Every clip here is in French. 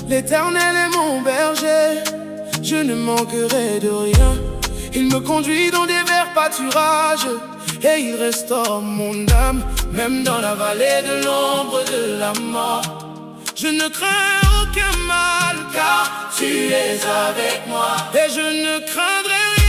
L'Éternel est mon berger, je ne manquerai de rien. Il me conduit dans des verts pâturages et il restaure mon âme. Même dans la vallée de l'ombre de la mort, je ne crains aucun mal, car tu es avec moi. Et je ne craindrai rien.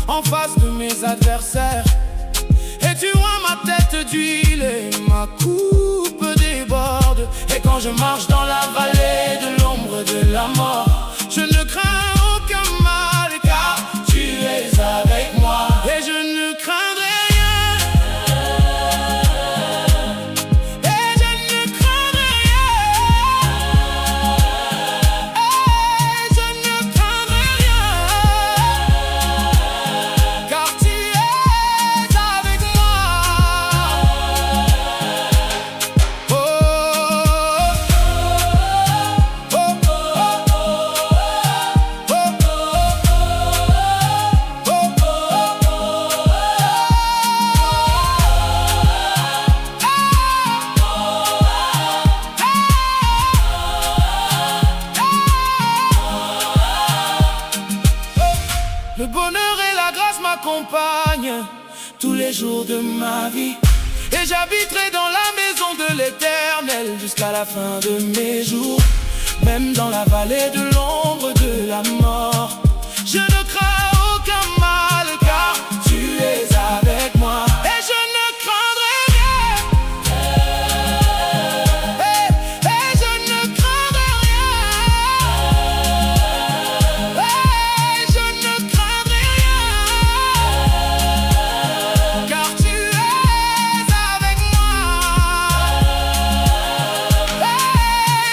En face de mes adversaires, et tu rends ma tête d'huile et ma coupe déborde. Et quand je marche dans la vallée de l'ombre de la mort, je ne crains aucun mal, car tu es avec moi. Et je ne craindrai rien. Et je ne craindrai rien. Et je ne craindrai rien. Car tu es avec moi. Oh, oh, oh, le bonheur et la grâce m'accompagnent tous les jours de ma vie. Et j'habiterai dans la maison de l'Éternel jusqu'à la fin de mes jours. Même dans la vallée de l'ombre de la mort, je ne crains aucun mal, car tu es avec moi. Et je ne craindrai rien. Et je ne craindrai rien. Et je ne craindrai rien. Car tu es avec moi. Et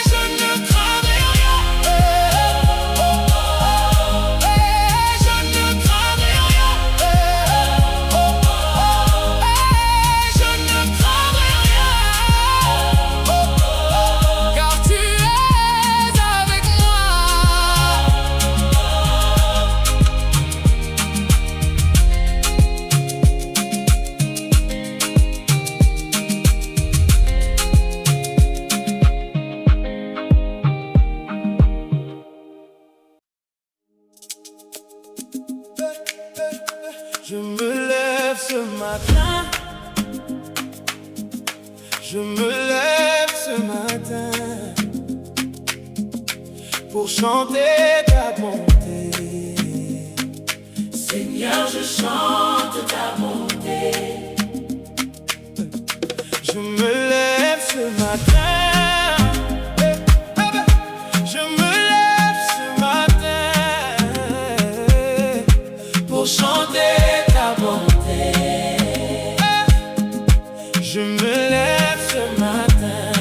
je ne craindrai rien. Et je ne craindrai rien. Et je ne craindrai rien. Car tu es avec moi. Je me lève ce matin. Je me lève ce matin pour chanter ta bonté. Seigneur, je chante ta bonté. Je me lève ce matin. Je me lève ce matin pour chanter ta bonté. Je me lève ce matin.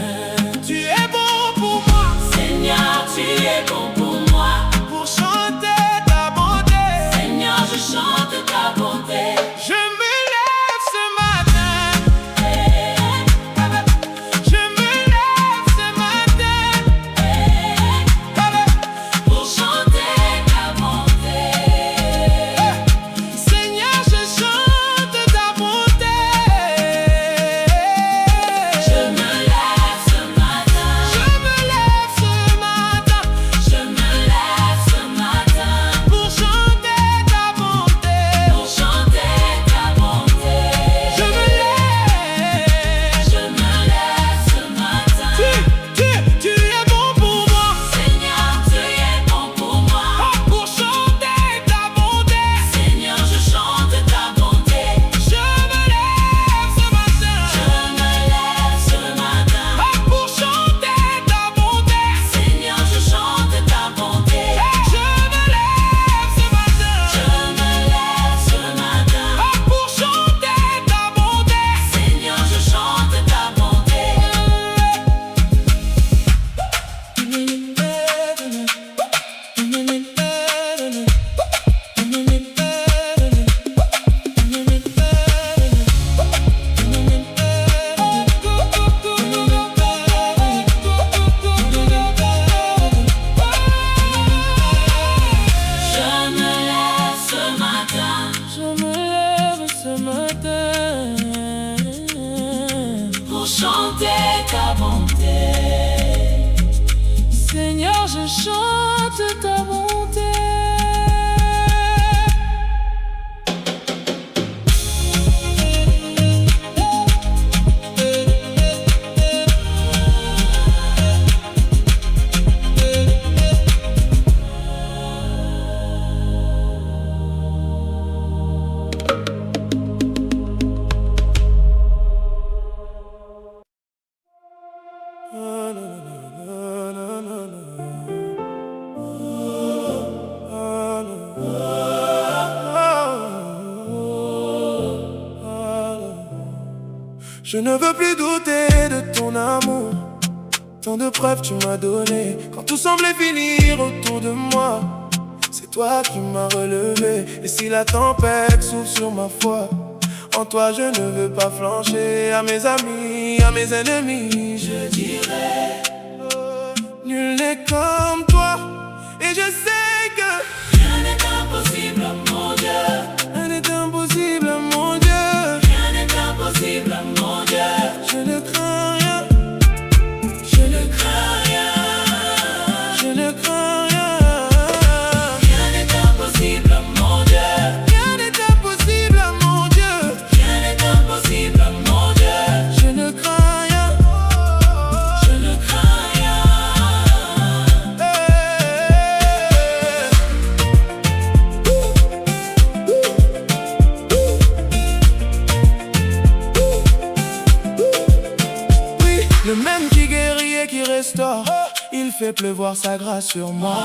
Tu es bon pour moi. Seigneur, tu es bon pour moi. Pour chanter ta bonté. Seigneur, je chante ta bonté. Je me lève ce matin. Je me lève ce matin. Pour chanter ta bonté. Seigneur, je chante ta bonté. Je me lève ce matin. Je me lève ce matin. Je me Seigneur, je chante ta bonté. Je ne veux plus douter de ton amour. Tant de preuves tu m'as donné. Quand tout semblait finir autour de moi, c'est toi qui m'as relevé. Et si la tempête souffle sur ma foi, en toi je ne veux pas flancher. À mes amis, à mes ennemis, je dirai nul n'est comme toi. Et je sais que rien n'est impossible, mon Dieu. rien n'est impossible, mon Dieu. Rien n'est impossible, mon Dieu. Je ne crains rien, Je ne crains rien. je ne crains rien. Rien n'est impossible, mon Dieu. Rien n'est impossible, mon Dieu. Rien n'est impossible, mon Dieu. Je ne crains rien. Je ne crains rien. Oui, le même qui guérit et qui restaure, il fait pleuvoir sa grâce sur moi.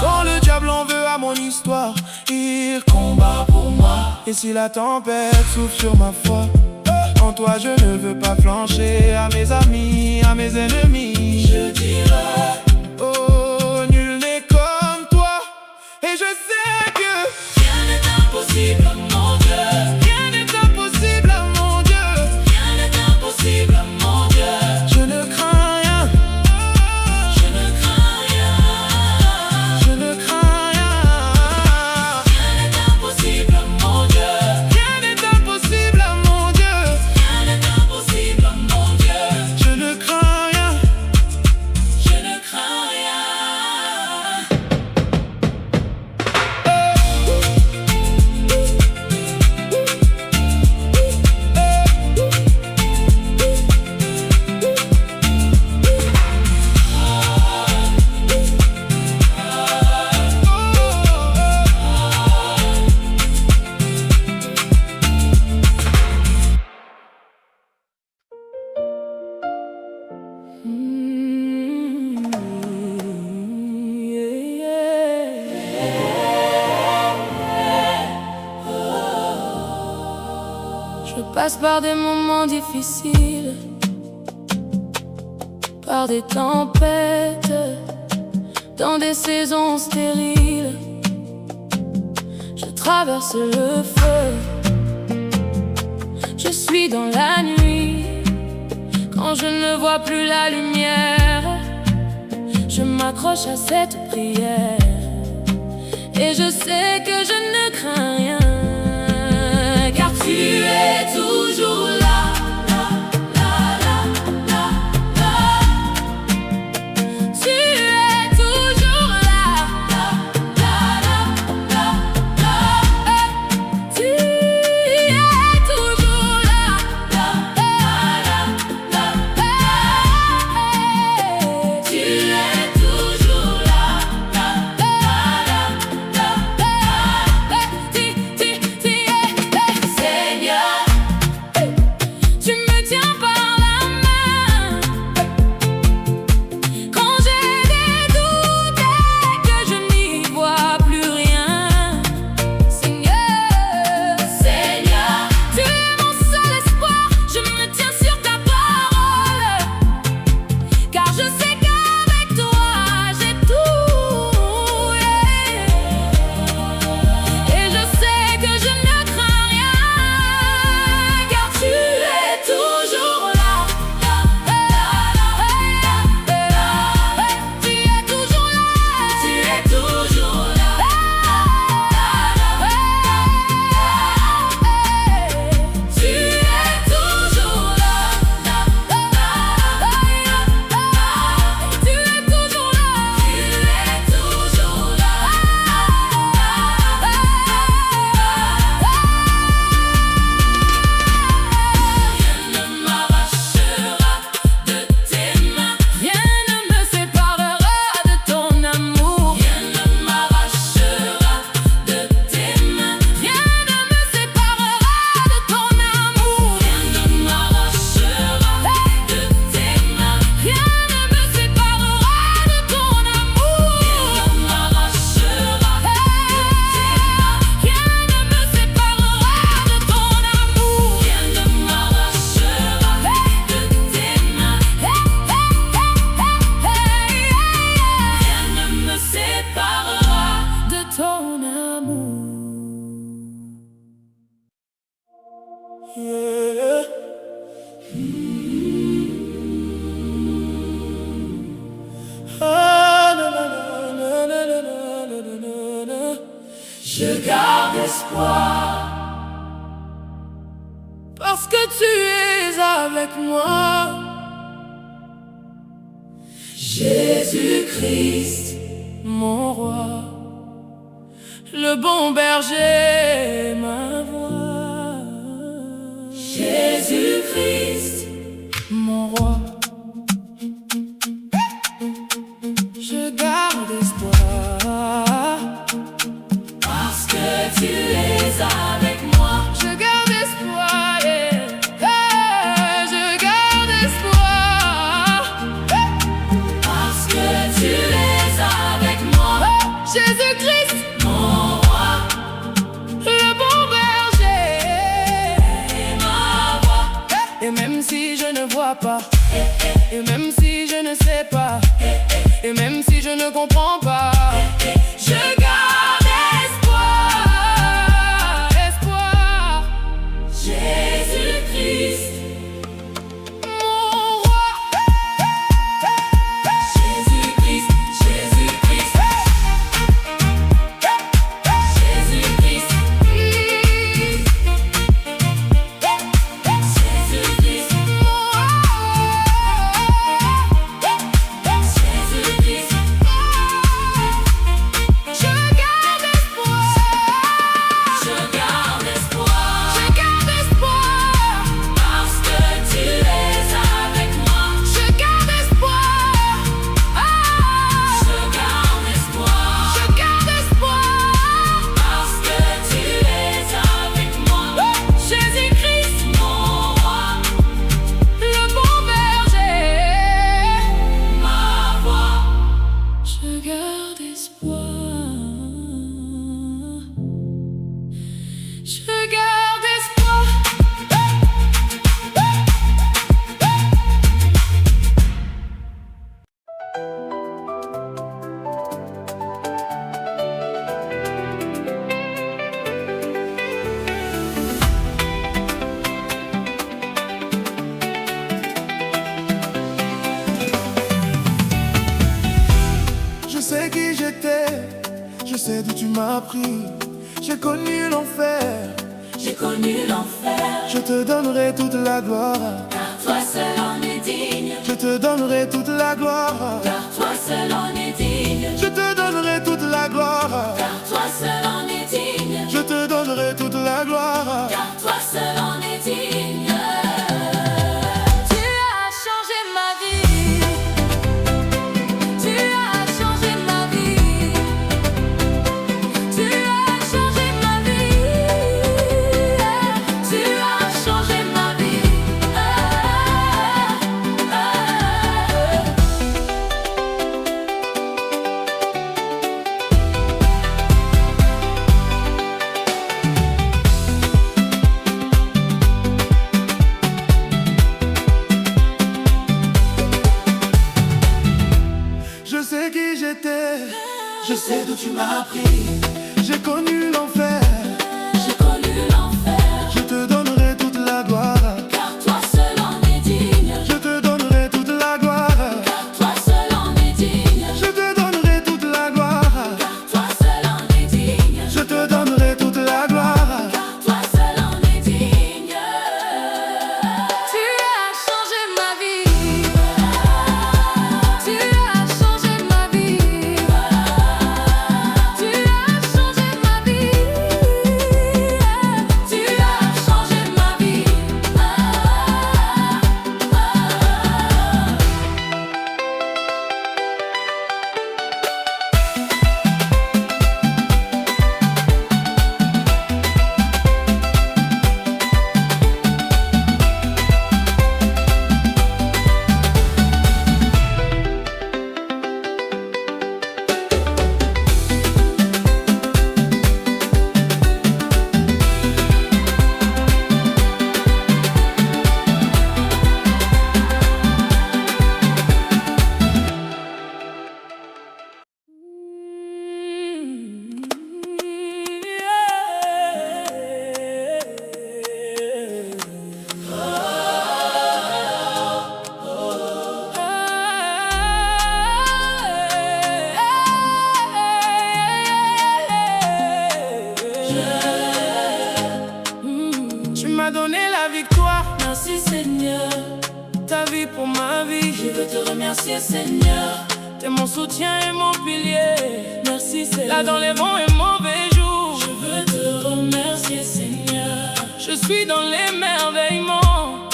Quand le diable en veut à mon histoire, il combat pour moi. Et si la tempête souffle sur ma foi, en toi je ne veux pas flancher. À mes amis, à mes ennemis, Je dirai oh, nul n'est comme toi. Et je sais que rien n'est impossible, mon Dieu. rien n'est impossible à mon Dieu. Rien n'est impossible, mon Dieu. Je ne crains rien, Je ne crains rien. je ne crains rien. Rien n'est impossible, mon Dieu. Rien n'est impossible à mon Dieu. Rien n'est impossible, mon Dieu. Je ne crains rien. Je ne crains rien. Je passe par des moments difficiles, par des tempêtes, dans des saisons stériles. Je traverse le feu, je suis dans la nuit. Quand je ne vois plus la lumière, je m'accroche à cette prière. Et je sais que je ne crains rien, car tu es toujours là, là, là, là, là, là. Tu es toujours là, là, là, là, là, là. Tu es toujours là, là, là, là, là, là. Tu es toujours là, là, là, là, là, là. Seigneur, Je garde espoir. Parce que tu es avec moi. Jésus-Christ, Mon roi, le bon berger, ma voix. Jésus-Christ, Mon roi, je garde espoir. parce que tu es avec moi. Je garde espoir, yeah. Je garde espoir. Parce que tu es avec moi. Jésus-Christ, Mon roi le bon berger. et ma voix. Et même si je ne vois pas, et même si je ne sais pas, et même si je ne comprends pas, je garde espoir, espoir. Jésus-Christ, Mon roi, Jésus-Christ, Jésus-Christ, Jésus-Christ, Jésus-Christ, Jésus-Christ. je garde espoir, Je garde espoir. je garde espoir, Parce que tu es avec moi. je garde espoir, Je garde espoir. je garde espoir. Parce que tu es avec moi. Jésus-Christ, Mon roi, le bon berger, ma voix. je garde espoir. Je garde espoir. Je sais qui j'étais, je sais d'où tu m'as pris. J'ai connu l'enfer, J'ai connu l'enfer. je te donnerai toute la gloire. Car toi seul en es digne. Je te donnerai toute la gloire. Car toi seul en es digne. Je te donnerai toute la gloire. Car toi seul en es digne. Je te donnerai toute la gloire. Car toi seul en es digne. Tu as changé ma vie. Tu as changé ma vie. Tu as changé ma vie. Tu as changé ma vie. Je sais qui j'étais, Je sais d'où tu m'as pris. j'ai connu l'enfer. J'ai connu l'enfer. Je te donnerai toute la gloire. Car toi seul en es digne. Je te donnerai toute la gloire. Car toi seul en es digne. Je te donnerai toute la gloire. Car toi seul en es digne. Je te donnerai toute la gloire. Car toi seul en es digne. Tu as changé ma vie. Tu as changé ma vie. Tu as changé ma vie. remercier, Seigneur. T'es mon soutien et mon pilier. Merci, Seigneur. Là dans les bons et mauvais jours, je veux te remercier, Seigneur. je suis dans l'émerveillement.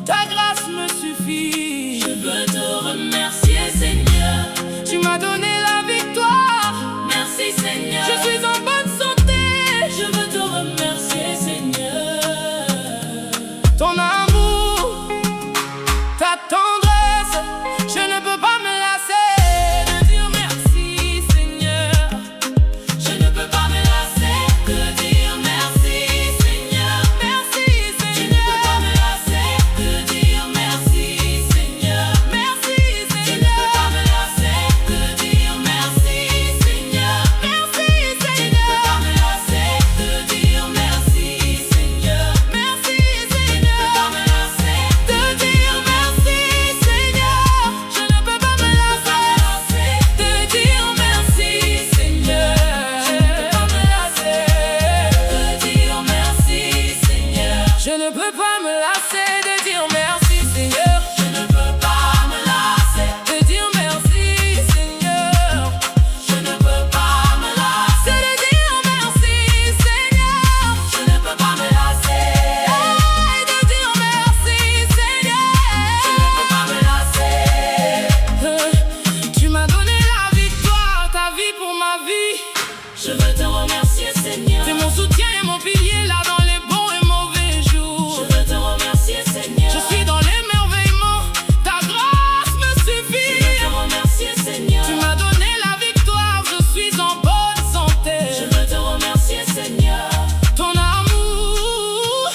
Ta grâce me suffit. Je veux te remercier, Seigneur. Tu m'as donné la victoire. Merci, Seigneur. Je suis en bonne santé. Je veux te remercier, Seigneur. Ton amour, ta tendresse, je ne peux pas me lasser de dire merci, Seigneur. Je ne peux pas me lasser de dire merci, Seigneur. Merci, Je ne peux pas me lasser de dire merci, Seigneur. merci, Je ne peux pas me lasser de dire merci, Seigneur. merci, Je ne peux pas me lasser de dire merci, Seigneur. merci, Je ne peux pas me lasser de dire merci, Seigneur. Je ne peux pas me lasser de dire merci, Seigneur. Je ne peux pas me lasser de dire merci, Seigneur. Je ne peux pas me lasser de dire merci, Seigneur. Je ne peux pas me lasser Je ne peux pas me lasser de dire merci, Seigneur. Je ne peux pas me lasser De dire merci, Seigneur. Je ne peux pas me lasser. Tu m'as donné la victoire, ta vie pour ma vie. Je veux te remercier, Seigneur. T'es mon soutien et mon pilier là dans les bons et mauvais jours. Je veux te remercier, Seigneur. Je suis dans l'émerveillement, ta grâce me Je suffit. veux te remercier, Seigneur. Tu m'as donné la victoire, je suis en bonne santé. Je veux te remercier, Seigneur. Ton amour,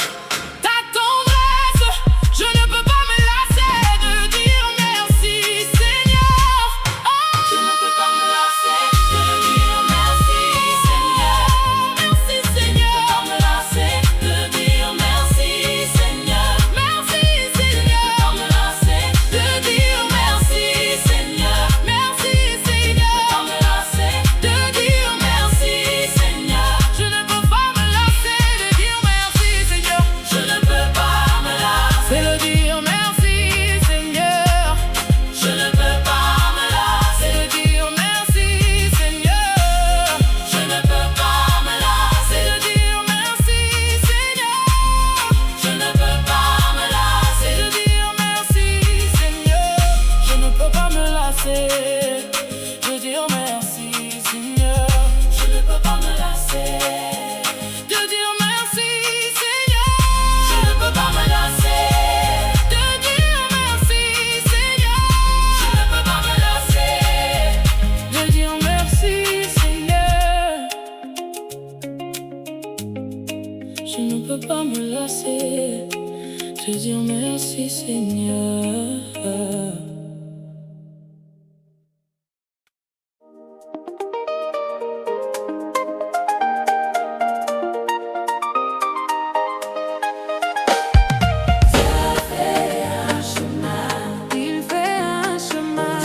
ta tendresse, je ne peux pas me lasser de dire merci, Seigneur. Je ne peux pas me lasser de dire merci, Seigneur. Merci, Je ne peux Seigneur. pas me lasser de dire merci, Seigneur. Merci, Je ne peux Seigneur. pas me lasser de dire merci, Seigneur. Merci, Je ne peux Seigneur. pas me lasser de dire merci, Seigneur. Je ne peux pas me lasser de dire merci, Seigneur. Je ne peux pas me lasser. C'est le dire merci, Seigneur. Je ne peux pas me lasser. C'est le dire merci, Seigneur. Je ne peux pas me lasser. C'est le dire merci, Seigneur. Je ne peux pas me lasser. C'est le dire merci, Seigneur. Je ne peux pas me lasser de dire merci, Seigneur. Je ne peux pas me lasser. De dire merci, Seigneur. Je ne peux pas me lasser. De dire merci, Seigneur. Je ne peux pas me lasser. De dire merci, Seigneur. Je ne peux pas me lasser de dire merci, Seigneur. Il fait un chemin. Il fait un chemin.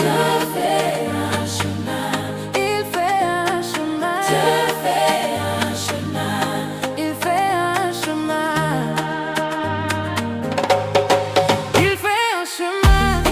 Il fait un chemin. Il fait un chemin. Il fait un chemin.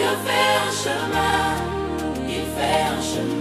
Dieu fait un chemin, il fait un chemin.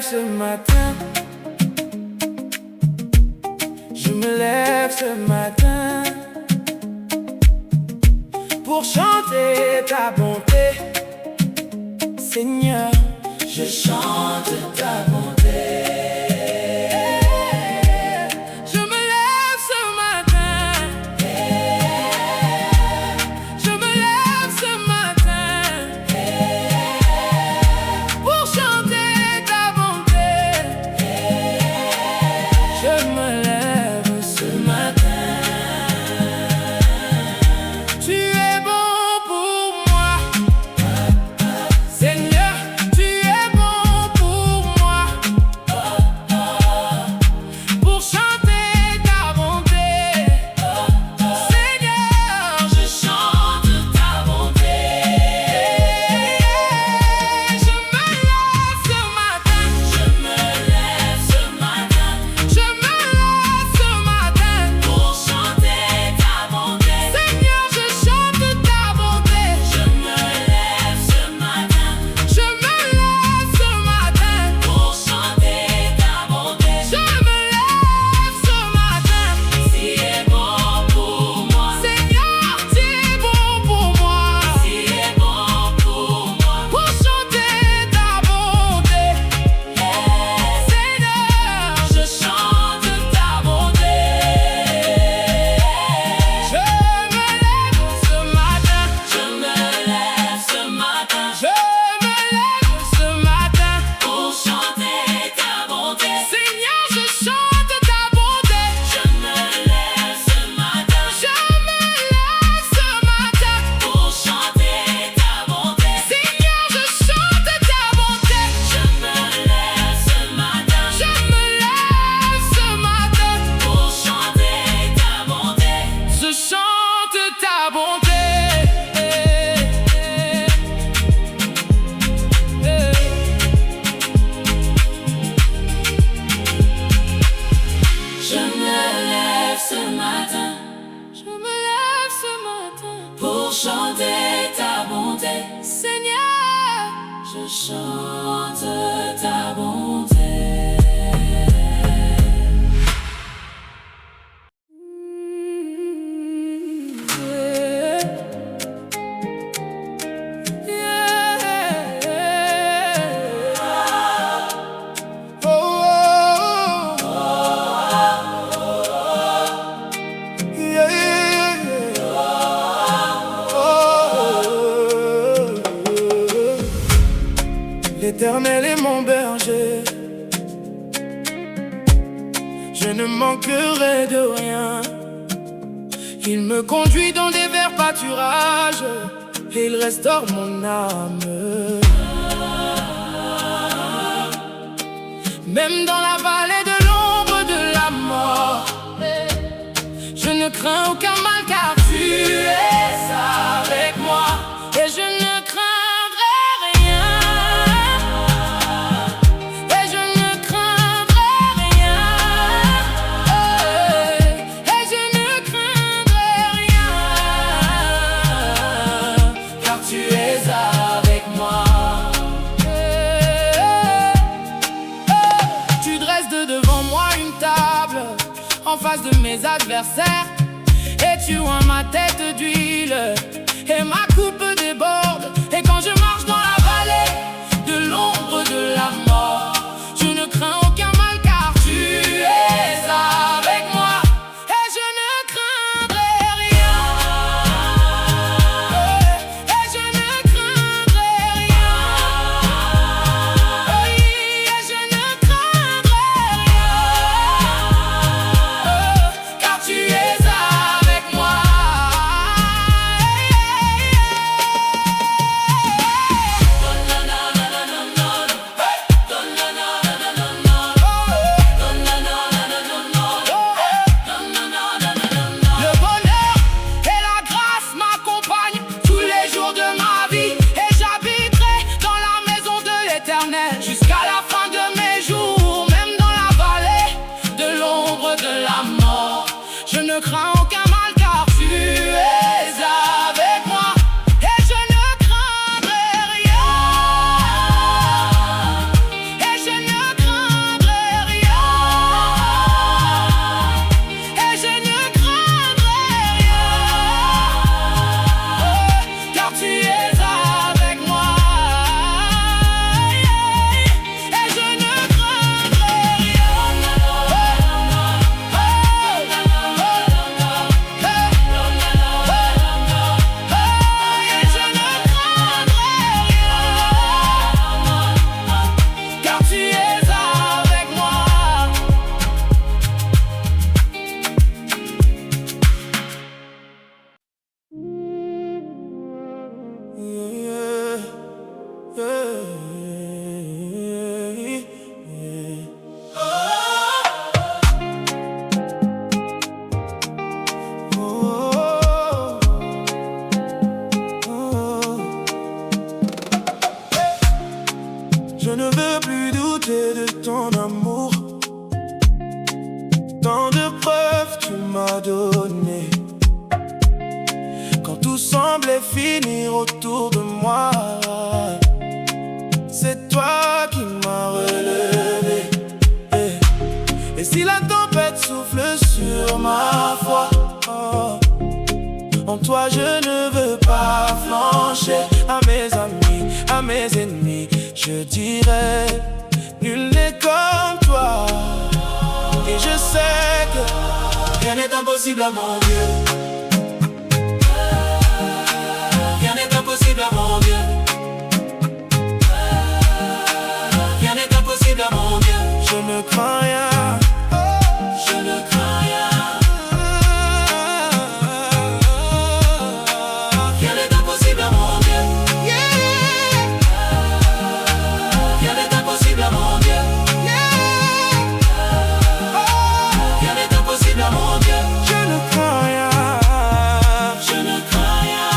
Ce matin, je me lève ce matin pour chanter ta bonté, Seigneur, je chante ta bonté. Je me lève ce matin, je me lève ce matin pour chanter ta bonté. Je me lève ce matin. Tu es bon pour moi, Seigneur, tu es bon pour moi. Pour chanter ta bonté, Seigneur, je chante ta bonté. Je me lève ce matin, je me lève ce matin, je me lève ce matin pour chanter ta bonté. Seigneur, je chante ta bonté. Je me lève ce matin, je me lève ce matin pour chanter ta bonté. Je me lève ce matin, si est bon pour moi. Seigneur, tu es bon pour moi. Si est bon pour moi, pour chanter ta bonté. Seigneur, je chante ta bonté. Je me lève ce matin, je me lève ce matin, je me lève ce matin pour chanter ta bonté. Seigneur, je chante ta bonté. Je me lève ce matin, je me lève ce matin pour chanter ta bonté. Seigneur, je chante ta bonté. Je me lève ce matin, je me lève ce matin pour chanter ta bonté. Je chante ta bonté. Je me lève ce matin, je me lève ce chante ta bonté. L'Éternel est mon berger, je ne manquerai de rien. Il me conduit dans des verts pâturages et il restaure mon âme. Même dans la vallée de l'ombre de la mort, je ne crains aucun mal car tu es avec moi. Et je ne craindrai rien. Et je ne craindrai rien. Et je ne craindrai rien. Car tu es avec moi. Tu dresses devant moi une table en face de mes adversaires. Et tu oins ma tête d'huile et ma coupe déborde. Et quand je marche dans la vallée de l'ombre de la mort, je ne crains aucun mal car tu es avec moi. Et je ne craindrai rien. Et je ne craindrai rien. Et je ne craindrai rien. Car tu es avec moi. Le bonheur et la grâce m'accompagnent tous les jours de ma vie. Et j'habiterai dans la maison de l'Éternel jusqu'à la fin de mes jours. Même dans la vallée de l'ombre de la mort, je ne crains aucun mal car tu es avec moi. Et je ne craindrai rien. Et je ne craindrai rien. Et je ne craindrai rien. Car tu es avec moi. Et je ne craindrai rien. Et je ne craindrai rien. Car tu es avec moi. Je ne veux plus douter de ton amour. Tant de preuves tu m'as donné. Quand tout semblait finir autour de moi, c'est toi qui m'as relevé. Et si la tempête souffle sur ma foi, en toi je ne veux pas flancher. À mes amis, à mes ennemis, je dirais, nul n'est comme toi. Et je sais que rien n'est impossible à mon Dieu. Rien n'est impossible à mon Dieu. Rien n'est impossible à mon Dieu. Je ne crains rien. Je ne crains rien. Rien n'est impossible à mon Dieu. Rien n'est impossible à mon Dieu. Rien n'est impossible à mon Dieu. Je ne crains rien. Je ne crains rien.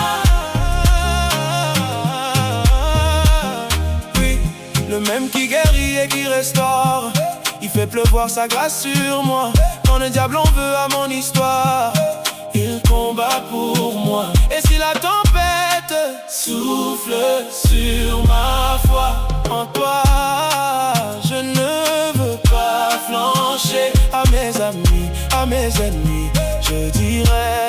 Oui, le même qui guérit et qui restaure. Il fait pleuvoir sa grâce sur moi. Quand le diable en veut à mon histoire, il combat pour moi. Et si la tempête souffle sur ma foi. En toi, je ne veux pas flancher. À mes amis, à mes ennemis, je dirais